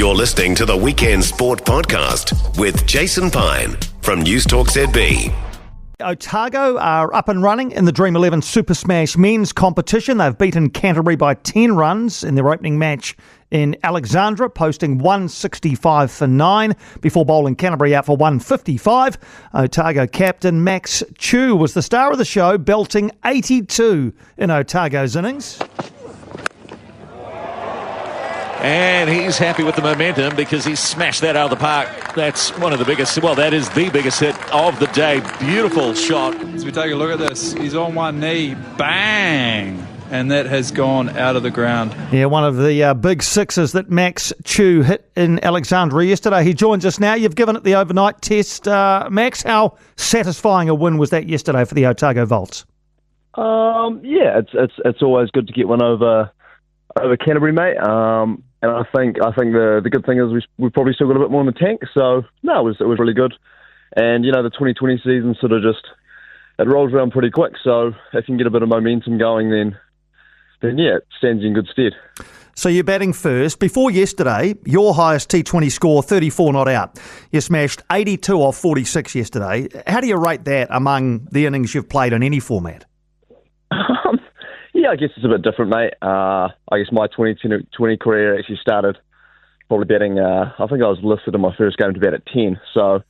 You're listening to the Weekend Sport Podcast with Jason Pine from News Talk ZB. Otago are up and running in the Dream 11 Super Smash men's competition. They've beaten Canterbury by 10 runs in their opening match in Alexandra, posting 165 for 9 before bowling Canterbury out for 155. Otago captain Max Chu was the star of the show, belting 82 in Otago's innings. And he's happy with the momentum because he smashed that out of the park. That's one of the biggest, well, that is the biggest hit of the day. Beautiful shot. As we take a look at this, he's on one knee, bang, and that has gone out of the ground. Yeah, one of the big sixes that Max Chu hit in Alexandria yesterday. He joins us now. You've given it the overnight test. Max, how satisfying a win was that yesterday for the Otago Volts? Yeah, it's always good to get one over Canterbury, mate. And I think the good thing is we've probably still got a bit more in the tank. So no, it was really good. And the 2020 season sort of it rolls around pretty quick. So if you can get a bit of momentum going, then yeah, it stands you in good stead. So you're batting first. Before yesterday, your highest T20 score, 34 not out. You smashed 82 off 46 yesterday. How do you rate that among the innings you've played in any format? Yeah, I guess it's a bit different, mate. I guess my 2020 career actually started probably batting. I think I was listed in my first game to bat at 10. So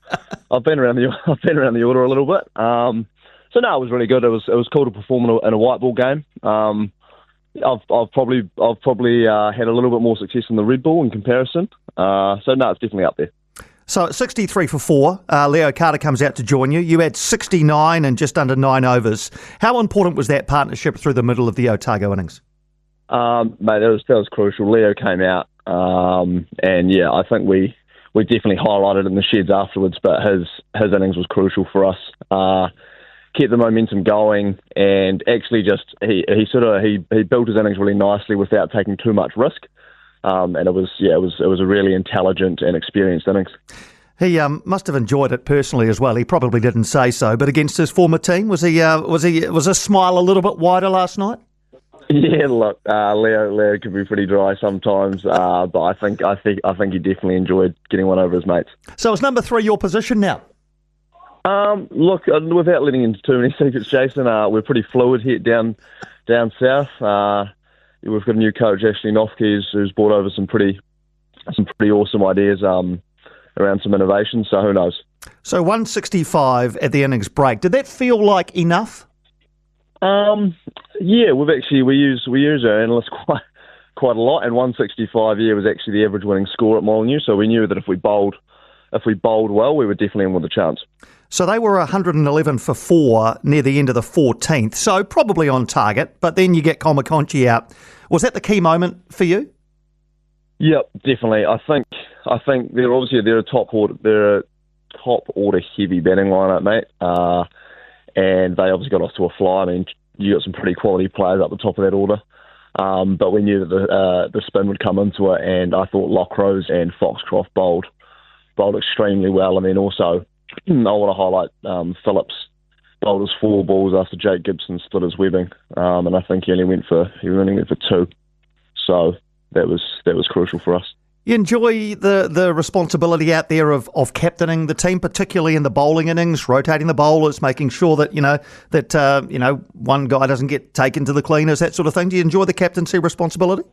I've been around the order a little bit. So no, it was really good. It was cool to perform in a white ball game. I've probably had a little bit more success in the red ball in comparison. So no, it's definitely up there. So at 63 for 4, Leo Carter comes out to join you. You had 69 and just under 9 overs. How important was that partnership through the middle of the Otago innings? Mate, that was crucial. Leo came out, and yeah, I think we definitely highlighted in the sheds afterwards. But his innings was crucial for us. Kept the momentum going, and actually just he built his innings really nicely without taking too much risk. And it was a really intelligent and experienced innings. He must have enjoyed it personally as well. He probably didn't say so, but against his former team, was his smile a little bit wider last night? Yeah, look, Leo can be pretty dry sometimes, but I think he definitely enjoyed getting one over his mates. So is number 3 your position now? Look, without letting into too many secrets, Jason, we're pretty fluid here down south. We've got a new coach, Ashley Noffke, who's brought over some pretty awesome ideas around some innovation. So who knows? So 165 at the innings break. Did that feel like enough? Yeah, we use our analysts quite a lot, and 165 was actually the average winning score at Molyneux. So we knew that if we bowled well, we were definitely in with a chance. So they were 111 for 4 near the end of the 14th, so probably on target, but then you get Komakonchi out. Was that the key moment for you? Yep, definitely. I think they're a top order heavy batting lineup, mate. And they obviously got us to a fly. I mean, you got some pretty quality players up the top of that order. But we knew that the spin would come into it, and I thought Lockrose and Foxcroft bowled extremely well. And then also, I want to highlight Phillips bowled his 4 balls after Jake Gibson split his webbing, and I think he only went for 2. So that was crucial for us. You enjoy the responsibility out there of captaining the team, particularly in the bowling innings, rotating the bowlers, making sure that one guy doesn't get taken to the cleaners, that sort of thing. Do you enjoy the captaincy responsibility?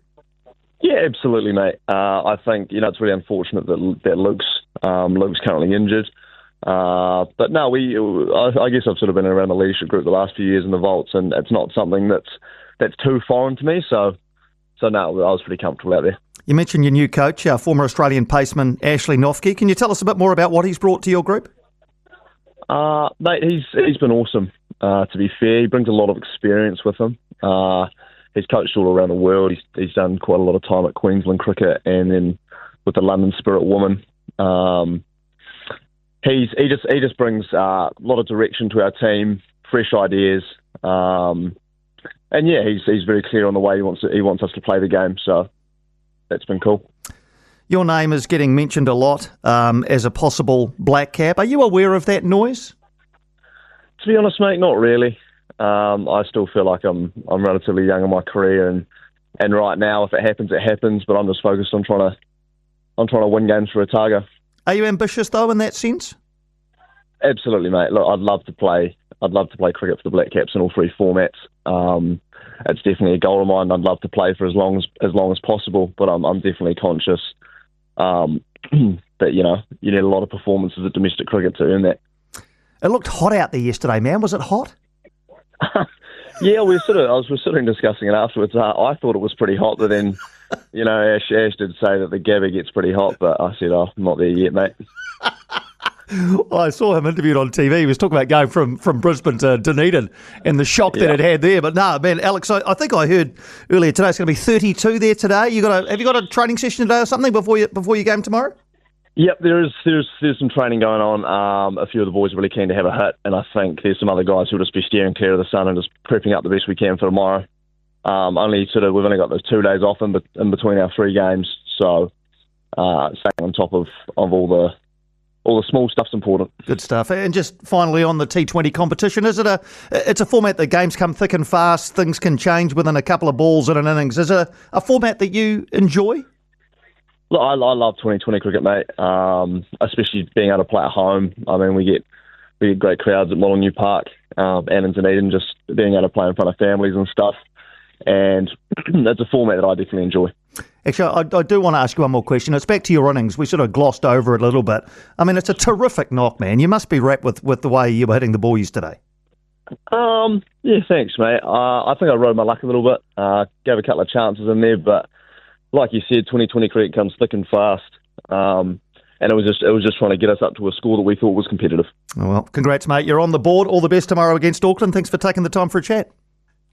Yeah, absolutely, mate. I think it's really unfortunate that Luke's currently injured. But no, I guess I've sort of been around the leadership group the last few years in the Volts, and it's not something that's too foreign to me. So no, I was pretty comfortable out there. You mentioned your new coach, former Australian paceman Ashley Noffke. Can you tell us a bit more about what he's brought to your group? Mate, he's been awesome. To be fair, he brings a lot of experience with him. He's coached all around the world. He's done quite a lot of time at Queensland cricket, and then with the London Spirit Women. He just brings a lot of direction to our team, fresh ideas, and yeah, he's very clear on the way he wants us to play the game. So that's been cool. Your name is getting mentioned a lot as a possible black cap. Are you aware of that noise? To be honest, mate, not really. I still feel like I'm relatively young in my career, and right now, if it happens, it happens. But I'm just focused on trying trying to win games for Otago. Are you ambitious though in that sense? Absolutely, mate. Look, I'd love to play cricket for the Black Caps in all three formats. It's definitely a goal of mine. I'd love to play for as long as possible, but I'm definitely conscious that you need a lot of performances at domestic cricket to earn that. It looked hot out there yesterday, man. Was it hot? Yeah, we were sort of discussing it afterwards. I thought it was pretty hot, but then, Ash did say that the Gabba gets pretty hot, but I said, I'm not there yet, mate. Well, I saw him interviewed on TV. He was talking about going from Brisbane to Dunedin and the shock that it had there. But no, man, Alex, I think I heard earlier today it's going to be 32 there today. Have you got a training session today or something before your game tomorrow? Yep, there's some training going on. A few of the boys are really keen to have a hit, and I think there's some other guys who'll just be steering clear of the sun and just prepping up the best we can for tomorrow. We've only got those 2 days off in between our 3 games, so staying on top of all the small stuff's important. Good stuff. And just finally on the T20 competition, it's a format that games come thick and fast, things can change within a couple of balls in an innings. Is it a format that you enjoy? Look, I love 2020 cricket, mate, especially being able to play at home. I mean, we get great crowds at Molyneux Park and in Dunedin, just being able to play in front of families and stuff. And that's a format that I definitely enjoy. Actually, I do want to ask you one more question. It's back to your innings. We sort of glossed over it a little bit. I mean, it's a terrific knock, man. You must be wrapped with the way you were hitting the ball yesterday. Yeah, thanks, mate. I think I rode my luck a little bit. Gave a couple of chances in there, but like you said, 2020 cricket comes thick and fast. And it was just trying to get us up to a score that we thought was competitive. Oh, well, congrats, mate. You're on the board. All the best tomorrow against Auckland. Thanks for taking the time for a chat.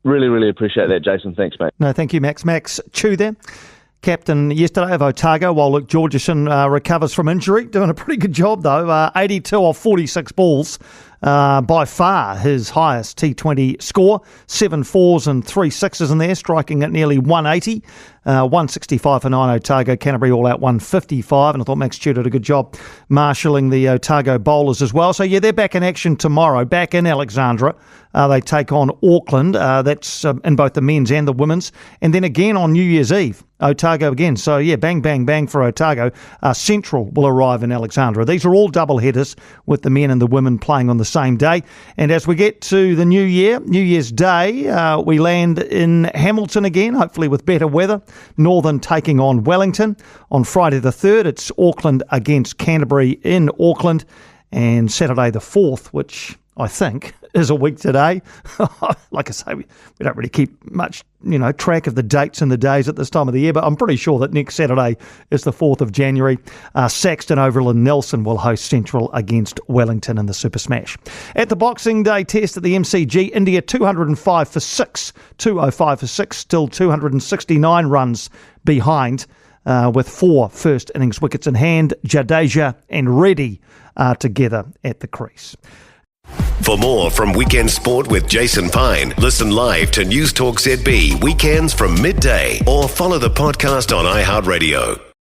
Really, really appreciate that, Jason. Thanks, mate. No, thank you, Max. Max Chu there. Captain yesterday of Otago, while Luke Georgeson recovers from injury. Doing a pretty good job, though. 82 off 46 balls. By far his highest T20 score. 7 4s and 3 6s in there, striking at nearly 180. 165 for 9 Otago. Canterbury all out 155. And I thought Max Chu did a good job marshalling the Otago bowlers as well. So, yeah, they're back in action tomorrow, back in Alexandra. They take on Auckland. That's in both the men's and the women's. And then again on New Year's Eve, Otago again. So, yeah, bang, bang, bang for Otago. Central will arrive in Alexandra. These are all double headers with the men and the women playing on the same day. And as we get to the New Year's Day, we land in Hamilton again, hopefully with better weather. Northern taking on Wellington. On Friday the 3rd, it's Auckland against Canterbury in Auckland. And Saturday the 4th, which I think is a week today. Like I say, we don't really keep much, track of the dates and the days at this time of the year, but I'm pretty sure that next Saturday is the 4th of January. Saxton, Oval and Nelson will host Central against Wellington in the Super Smash. At the Boxing Day test at the MCG, India 205 for 6, 205 for 6, still 269 runs behind, with 4 first innings wickets in hand. Jadeja and Reddy are together at the crease. For more from Weekend Sport with Jason Pine, listen live to News Talk ZB weekends from midday or follow the podcast on iHeartRadio.